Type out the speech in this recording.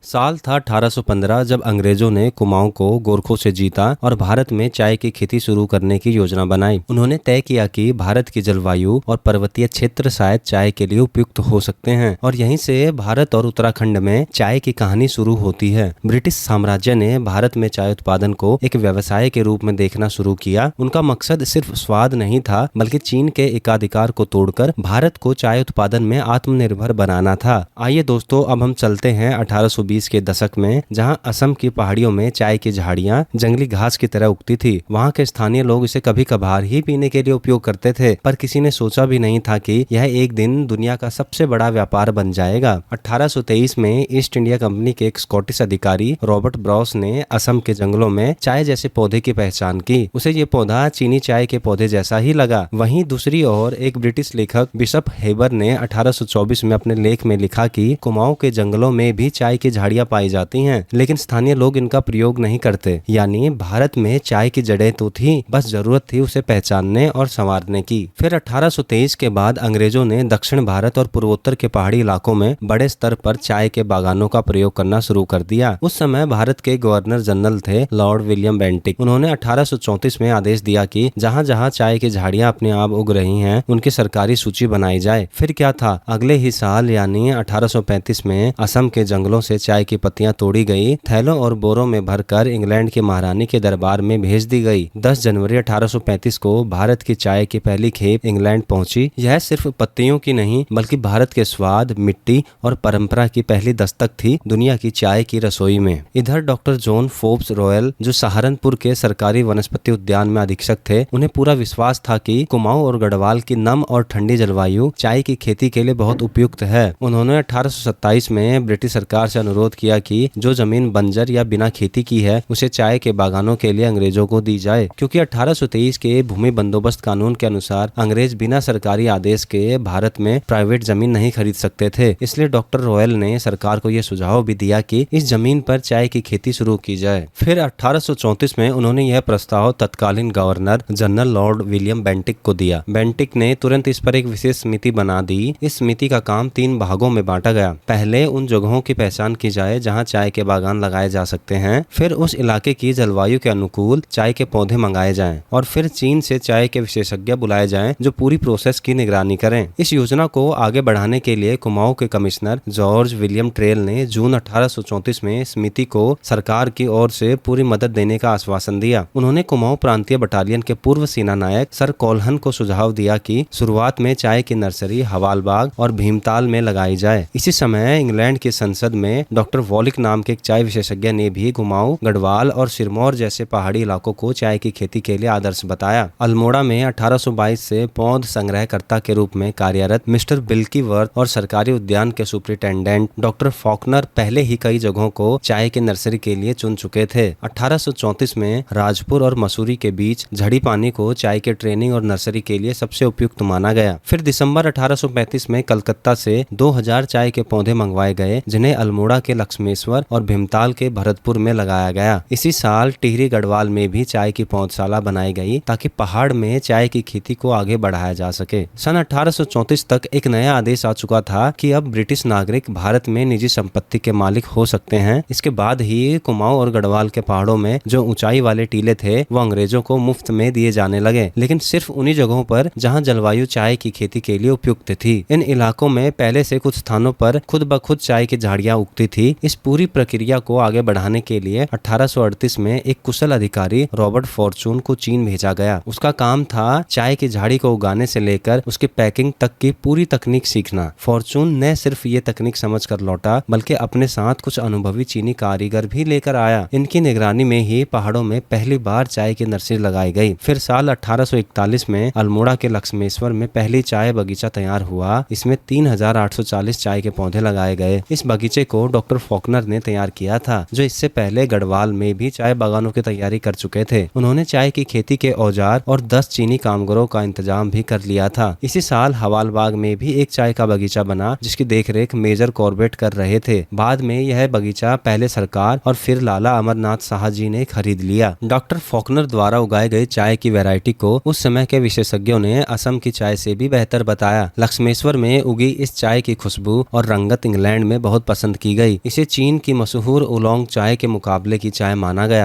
साल था 1815 जब अंग्रेजों ने कुमाऊं को गोरखों से जीता और भारत में चाय की खेती शुरू करने की योजना बनाई। उन्होंने तय किया कि भारत की जलवायु और पर्वतीय क्षेत्र शायद चाय के लिए उपयुक्त हो सकते हैं और यहीं से भारत और उत्तराखंड में चाय की कहानी शुरू होती है। ब्रिटिश साम्राज्य ने भारत में चाय उत्पादन को एक व्यवसाय के रूप में देखना शुरू किया। उनका मकसद सिर्फ स्वाद नहीं था बल्कि चीन के एकाधिकार को तोड़कर भारत को चाय उत्पादन में आत्मनिर्भर बनाना था। आइए दोस्तों, अब हम चलते हैं 1820 के दशक में, जहां असम की पहाड़ियों में चाय की झाड़ियां जंगली घास की तरह उगती थी। वहां के स्थानीय लोग इसे कभी कभार ही पीने के लिए उपयोग करते थे, पर किसी ने सोचा भी नहीं था कि यह एक दिन दुनिया का सबसे बड़ा व्यापार बन जाएगा। 1823 में ईस्ट इंडिया कंपनी के एक स्कॉटिश अधिकारी रॉबर्ट ब्राउस ने असम के जंगलों में चाय जैसे पौधे की पहचान की। उसे ये पौधा चीनी चाय के पौधे जैसा ही लगा। वहीं दूसरी ओर एक ब्रिटिश लेखक बिशप हेबर ने 1824 में अपने लेख में लिखा कि कुमाऊं के जंगलों में भी चाय की झाड़ियां पाई जाती हैं, लेकिन स्थानीय लोग इनका प्रयोग नहीं करते। यानी भारत में चाय की जड़ें तो थी, बस जरूरत थी उसे पहचानने और संवारने की। फिर 1823 के बाद अंग्रेजों ने दक्षिण भारत और पूर्वोत्तर के पहाड़ी इलाकों में बड़े स्तर पर चाय के बागानों का प्रयोग करना शुरू कर दिया। उस समय भारत के गवर्नर जनरल थे लॉर्ड विलियम बेंटिक। उन्होंने 1834 में आदेश दिया कि जहाँ जहाँ चाय की झाड़ियां अपने आप उग रही हैं, उनकी सरकारी सूची बनाई जाए। फिर क्या था, अगले ही साल यानी 1835 में असम के जंगलों से चाय की पत्तियां तोड़ी गई, थैलों और बोरों में भरकर इंग्लैंड की महारानी के दरबार में भेज दी गई। 10 जनवरी 1835 को भारत की चाय की पहली खेप इंग्लैंड पहुंची। यह सिर्फ पत्तियों की नहीं बल्कि भारत के स्वाद, मिट्टी और परंपरा की पहली दस्तक थी दुनिया की चाय की रसोई में। इधर डॉक्टर जॉन फोर्ब्स रॉयल, जो सहारनपुर के सरकारी वनस्पति उद्यान में अधीक्षक थे, उन्हें पूरा विश्वास था कि कुमाऊं और गढ़वाल की नम और ठंडी जलवायु चाय की खेती के लिए बहुत उपयुक्त है। उन्होंने 1827 में ब्रिटिश सरकार से अनुरोध किया कि जो जमीन बंजर या बिना खेती की है उसे चाय के बागानों के लिए अंग्रेजों को दी जाए, क्योंकि 1823 के भूमि बंदोबस्त कानून के अनुसार अंग्रेज बिना सरकारी आदेश के भारत में प्राइवेट जमीन नहीं खरीद सकते थे। इसलिए डॉक्टर रॉयल ने सरकार को यह सुझाव भी दिया कि इस जमीन पर चाय की खेती शुरू की जाए। फिर 1834 में उन्होंने यह प्रस्ताव तत्कालीन governor general Lord William Bentinck को दिया। बेंटिक ने तुरंत इस पर एक विशेष समिति बना दी। इस समिति का काम 3 भागों में बांटा गया। पहले उन जगहों की पहचान की जाए जहां चाय के बागान लगाए जा सकते हैं, फिर उस इलाके की जलवायु के अनुकूल चाय के पौधे मंगाए जाएं और फिर चीन से चाय के विशेषज्ञ बुलाए जाएं जो पूरी प्रोसेस की निगरानी करें। इस योजना को आगे बढ़ाने के लिए कुमाऊं के कमिश्नर जॉर्ज विलियम ट्रेल ने जून 1834 में समिति को सरकार की ओर से पूरी मदद देने का आश्वासन दिया। उन्होंने कुमाऊं प्रांतीय बटालियन के पूर्व सेना नायक सर कोल्हन को सुझाव दिया कि शुरुआत में चाय की नर्सरी हवालबाग और भीमताल में लगाई जाए। इसी समय इंग्लैंड की संसद में डॉक्टर वॉलिक नाम के एक चाय विशेषज्ञ ने भी कुमाऊं, गढ़वाल और सिरमौर जैसे पहाड़ी इलाकों को चाय की खेती के लिए आदर्श बताया। अल्मोड़ा में 1822 से पौध संग्रहकर्ता के रूप में कार्यरत मिस्टर बिल्कीवर्थ और सरकारी उद्यान के सुपरिटेंडेंट डॉक्टर फॉकनर पहले ही कई जगहों को चाय की नर्सरी के लिए चुन चुके थे। 1834 में राजपुर और मसूरी के बीच झड़ी पानी को चाय के ट्रेनिंग और नर्सरी के लिए सबसे उपयुक्त माना गया। फिर दिसंबर 1835 में कलकत्ता से 2000 चाय के पौधे मंगवाए गए, जिन्हें अल्मोड़ा के लक्ष्मेश्वर और भीमताल के भरतपुर में लगाया गया। इसी साल टिहरी गढ़वाल में भी चाय की पौधशाला बनाई गई ताकि पहाड़ में चाय की खेती को आगे बढ़ाया जा सके। सन 1834 तक एक नया आदेश आ चुका था कि अब ब्रिटिश नागरिक भारत में निजी संपत्ति के मालिक हो सकते हैं। इसके बाद ही कुमाऊं और गढ़वाल के पहाड़ों में जो ऊंचाई वाले टीले थे वो अंग्रेजों को मुफ्त में दिए जाने लगे, लेकिन सिर्फ उन्हीं जगहों पर जहां जलवायु चाय की खेती के लिए उपयुक्त थी। इन इलाकों में पहले से कुछ स्थानों पर खुद ब खुद चाय की झाड़ियां उगती थी। इस पूरी प्रक्रिया को आगे बढ़ाने के लिए 1838 में एक कुशल अधिकारी रॉबर्ट फॉर्चून को चीन भेजा गया। उसका काम था चाय की झाड़ी को उगाने से लेकर उसकी पैकिंग तक की पूरी तकनीक सीखना। फॉर्चून न सिर्फ ये तकनीक समझ कर लौटा बल्कि अपने साथ कुछ अनुभवी चीनी कारीगर भी लेकर आया। इनकी निगरानी में ही पहाड़ों में पहली बार चाय की नर्सरी लगाई गई। फिर साल 1841 में अल्मोड़ा के लक्ष्मेश्वर में पहली चाय बगीचा तैयार हुआ। इसमें 3840 चाय के पौधे लगाए गए। इस बगीचे को डॉक्टर फॉकनर ने तैयार किया था, जो इससे पहले गढ़वाल में भी चाय बागानों की तैयारी कर चुके थे। उन्होंने चाय की खेती के औजार और 10 चीनी कामगारों का इंतजाम भी कर लिया था। इसी साल हवालबाग में भी एक चाय का बगीचा बना, जिसकी देखरेख मेजर कॉर्बेट कर रहे थे। बाद में यह बगीचा पहले सरकार और फिर लाला अमरनाथ शाह जी ने खरीद लिया। डॉक्टर फॉकनर द्वारा उगाए गए चाय की वैरायटी को उस समय के विशेषज्ञों ने असम की चाय से भी बेहतर बताया। लक्ष्मेश्वर में उगी इस चाय की खुशबू और रंगत इंग्लैंड में बहुत पसंद की गई। इसे चीन की मशहूर उलोंग चाय के मुकाबले की चाय माना गया।